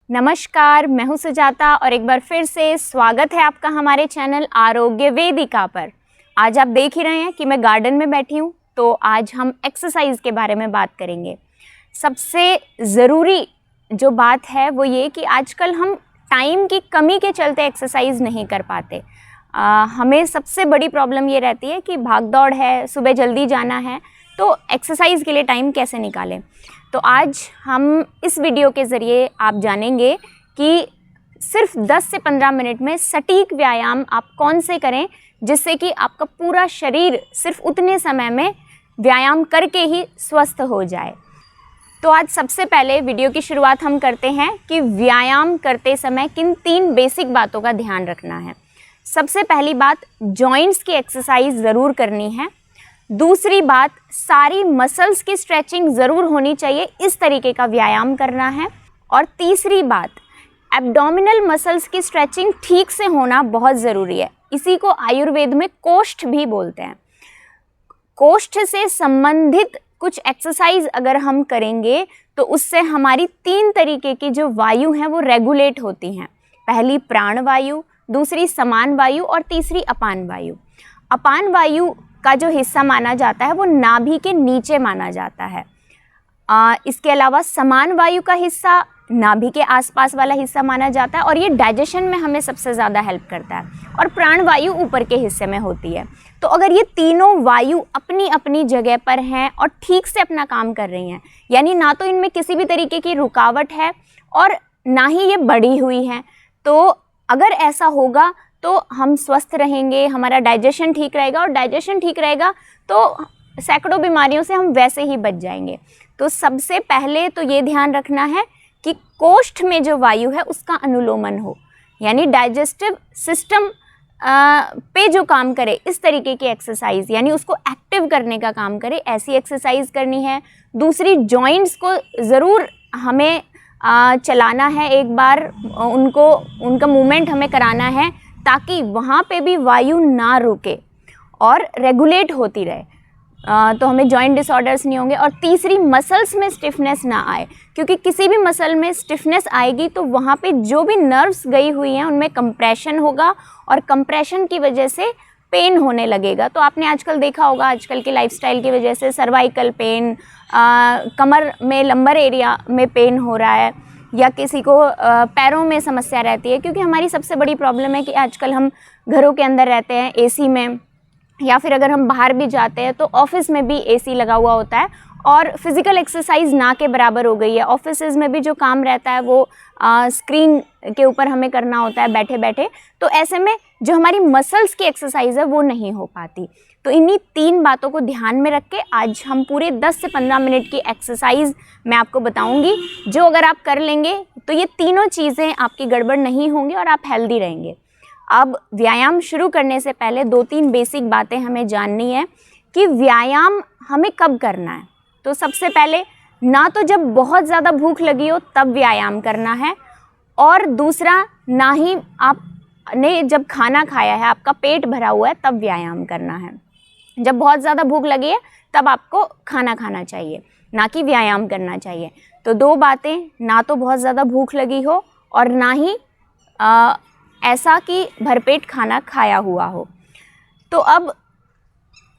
नमस्कार, मैं हूं सुजाता और एक बार फिर से स्वागत है आपका हमारे चैनल आरोग्य वेदिका पर। आज आप देख ही रहे हैं कि मैं गार्डन में बैठी हूं, तो आज हम एक्सरसाइज के बारे में बात करेंगे। सबसे ज़रूरी जो बात है वो ये कि आजकल हम टाइम की कमी के चलते एक्सरसाइज नहीं कर पाते। हमें सबसे बड़ी प्रॉब्लम ये रहती है कि भाग दौड़ है, सुबह जल्दी जाना है, तो एक्सरसाइज के लिए टाइम कैसे निकालें। तो आज हम इस वीडियो के ज़रिए आप जानेंगे कि सिर्फ 10 से 15 मिनट में सटीक व्यायाम आप कौन से करें जिससे कि आपका पूरा शरीर सिर्फ उतने समय में व्यायाम करके ही स्वस्थ हो जाए। तो आज सबसे पहले वीडियो की शुरुआत हम करते हैं कि व्यायाम करते समय किन 3 बेसिक बातों का ध्यान रखना है। सबसे पहली बात, जॉइंट्स की एक्सरसाइज ज़रूर करनी है। दूसरी बात, सारी मसल्स की स्ट्रेचिंग ज़रूर होनी चाहिए, इस तरीके का व्यायाम करना है। और तीसरी बात, एब्डोमिनल मसल्स की स्ट्रेचिंग ठीक से होना बहुत ज़रूरी है। इसी को आयुर्वेद में कोष्ठ भी बोलते हैं। कोष्ठ से संबंधित कुछ एक्सरसाइज अगर हम करेंगे तो उससे हमारी 3 तरीके की जो वायु हैं वो रेगुलेट होती हैं। पहली प्राण वायु, दूसरी समान वायु और तीसरी अपान वायु। अपान वायु का जो हिस्सा माना जाता है वो नाभि के नीचे माना जाता है। इसके अलावा समान वायु का हिस्सा नाभि के आसपास वाला हिस्सा माना जाता है और ये डाइजेशन में हमें सबसे ज़्यादा हेल्प करता है। और प्राण वायु ऊपर के हिस्से में होती है। तो अगर ये तीनों वायु अपनी अपनी जगह पर हैं और ठीक से अपना काम कर रही हैं, यानी ना तो इनमें किसी भी तरीके की रुकावट है और ना ही ये बढ़ी हुई है, तो अगर ऐसा होगा तो हम स्वस्थ रहेंगे, हमारा डाइजेशन ठीक रहेगा, और डाइजेशन ठीक रहेगा तो सैकड़ों बीमारियों से हम वैसे ही बच जाएंगे। तो सबसे पहले तो ये ध्यान रखना है कि कोष्ठ में जो वायु है उसका अनुलोमन हो, यानी डाइजेस्टिव सिस्टम पे जो काम करे इस तरीके की एक्सरसाइज, यानी उसको एक्टिव करने का काम करे, ऐसी एक्सरसाइज करनी है। दूसरी, जॉइंट्स को ज़रूर हमें चलाना है, एक बार उनका मूवमेंट हमें कराना है ताकि वहाँ पे भी वायु ना रुके और रेगुलेट होती रहे, तो हमें जॉइंट डिसऑर्डर्स नहीं होंगे। और तीसरी, मसल्स में स्टिफनेस ना आए, क्योंकि किसी भी मसल में स्टिफनेस आएगी तो वहाँ पे जो भी नर्व्स गई हुई हैं उनमें कंप्रेशन होगा और कंप्रेशन की वजह से पेन होने लगेगा। तो आपने आजकल देखा होगा, आजकल की लाइफस्टाइल की वजह से सर्वाइकल पेन, कमर में लंबर एरिया में पेन हो रहा है, या किसी को पैरों में समस्या रहती है, क्योंकि हमारी सबसे बड़ी प्रॉब्लम है कि आजकल हम घरों के अंदर रहते हैं एसी में, या फिर अगर हम बाहर भी जाते हैं तो ऑफिस में भी एसी लगा हुआ होता है और फिज़िकल एक्सरसाइज ना के बराबर हो गई है। ऑफिसेज़ में भी जो काम रहता है वो स्क्रीन के ऊपर हमें करना होता है बैठे बैठे, तो ऐसे में जो हमारी मसल्स की एक्सरसाइज है वो नहीं हो पाती। तो इन्हीं 3 बातों को ध्यान में रख के आज हम पूरे 10 से 15 मिनट की एक्सरसाइज मैं आपको बताऊंगी, जो अगर आप कर लेंगे तो ये तीनों चीज़ें आपकी गड़बड़ नहीं होंगी और आप हेल्दी रहेंगे। अब व्यायाम शुरू करने से पहले 2-3 बेसिक बातें हमें जाननी है कि व्यायाम हमें कब करना है। तो सबसे पहले, ना तो जब बहुत ज़्यादा भूख लगी हो तब व्यायाम करना है, और दूसरा, ना ही आपने जब खाना खाया है, आपका पेट भरा हुआ है, तब व्यायाम करना है। जब बहुत ज़्यादा भूख लगी है तब आपको खाना खाना चाहिए, ना कि व्यायाम करना चाहिए। तो 2 बातें, ना तो बहुत ज़्यादा भूख लगी हो और ना ही ऐसा कि भरपेट खाना खाया हुआ हो। तो अब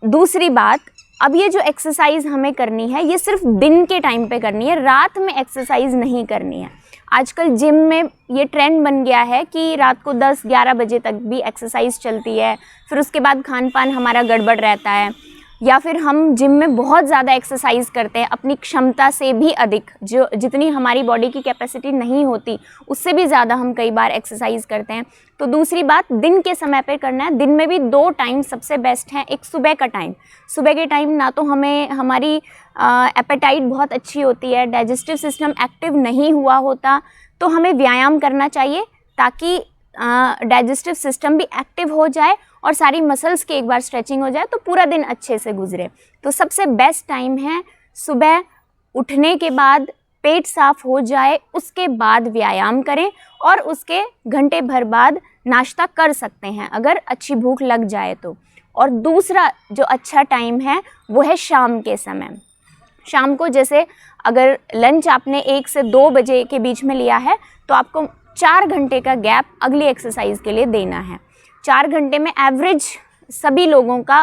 दूसरी बात, अब ये जो एक्सरसाइज हमें करनी है ये सिर्फ दिन के टाइम पे करनी है, रात में एक्सरसाइज नहीं करनी है। आजकल जिम में ये ट्रेंड बन गया है कि रात को 10-11 बजे तक भी एक्सरसाइज चलती है, फिर उसके बाद खान पान हमारा गड़बड़ रहता है, या फिर हम जिम में बहुत ज़्यादा एक्सरसाइज करते हैं, अपनी क्षमता से भी अधिक, जो जितनी हमारी बॉडी की कैपेसिटी नहीं होती उससे भी ज़्यादा हम कई बार एक्सरसाइज करते हैं। तो दूसरी बात, दिन के समय पे करना है। दिन में भी 2 टाइम सबसे बेस्ट हैं। एक सुबह का टाइम, सुबह के टाइम ना तो हमें हमारी एपेटाइट बहुत अच्छी होती है, डाइजेस्टिव सिस्टम एक्टिव नहीं हुआ होता, तो हमें व्यायाम करना चाहिए ताकि डाइजेस्टिव सिस्टम भी एक्टिव हो जाए और सारी मसल्स की एक बार स्ट्रेचिंग हो जाए तो पूरा दिन अच्छे से गुजरे। तो सबसे बेस्ट टाइम है सुबह उठने के बाद, पेट साफ हो जाए उसके बाद व्यायाम करें, और उसके घंटे भर बाद नाश्ता कर सकते हैं अगर अच्छी भूख लग जाए तो। और दूसरा जो अच्छा टाइम है वो है शाम के समय। शाम को जैसे अगर लंच आपने 1 से 2 बजे के बीच में लिया है तो आपको 4 घंटे का गैप अगली एक्सरसाइज के लिए देना है। 4 घंटे में एवरेज सभी लोगों का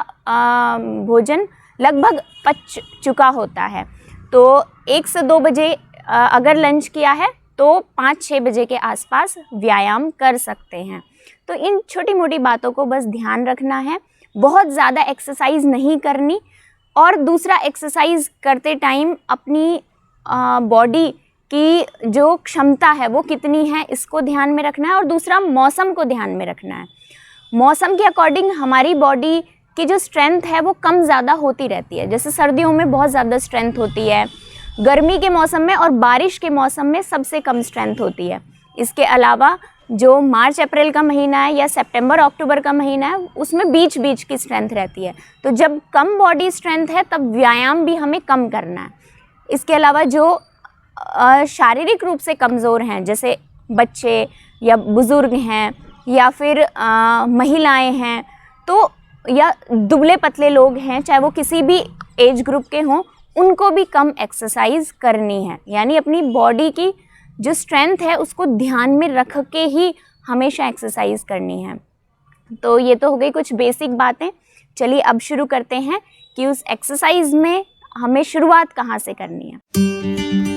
भोजन लगभग पच चुका होता है। तो 1 से 2 बजे अगर लंच किया है तो 5-6 बजे के आसपास व्यायाम कर सकते हैं। तो इन छोटी मोटी बातों को बस ध्यान रखना है, बहुत ज़्यादा एक्सरसाइज नहीं करनी। और दूसरा, एक्सरसाइज करते टाइम अपनी बॉडी की जो क्षमता है वो कितनी है इसको ध्यान में रखना है। और दूसरा, मौसम को ध्यान में रखना है। मौसम के अकॉर्डिंग हमारी बॉडी की जो स्ट्रेंथ है वो कम ज़्यादा होती रहती है। जैसे सर्दियों में बहुत ज़्यादा स्ट्रेंथ होती है, गर्मी के मौसम में और बारिश के मौसम में सबसे कम स्ट्रेंथ होती है। इसके अलावा जो मार्च अप्रैल का महीना है या सितंबर अक्टूबर का महीना है उसमें बीच बीच की स्ट्रेंथ रहती है। तो जब कम बॉडी स्ट्रेंथ है तब व्यायाम भी हमें कम करना है। इसके अलावा जो शारीरिक रूप से कमज़ोर हैं, जैसे बच्चे या बुज़ुर्ग हैं या फिर महिलाएं हैं, तो या दुबले पतले लोग हैं, चाहे वो किसी भी एज ग्रुप के हों, उनको भी कम एक्सरसाइज करनी है। यानी अपनी बॉडी की जो स्ट्रेंथ है उसको ध्यान में रख के ही हमेशा एक्सरसाइज करनी है। तो ये तो हो गई कुछ बेसिक बातें। चलिए अब शुरू करते हैं कि उस एक्सरसाइज में हमें शुरुआत कहाँ से करनी है।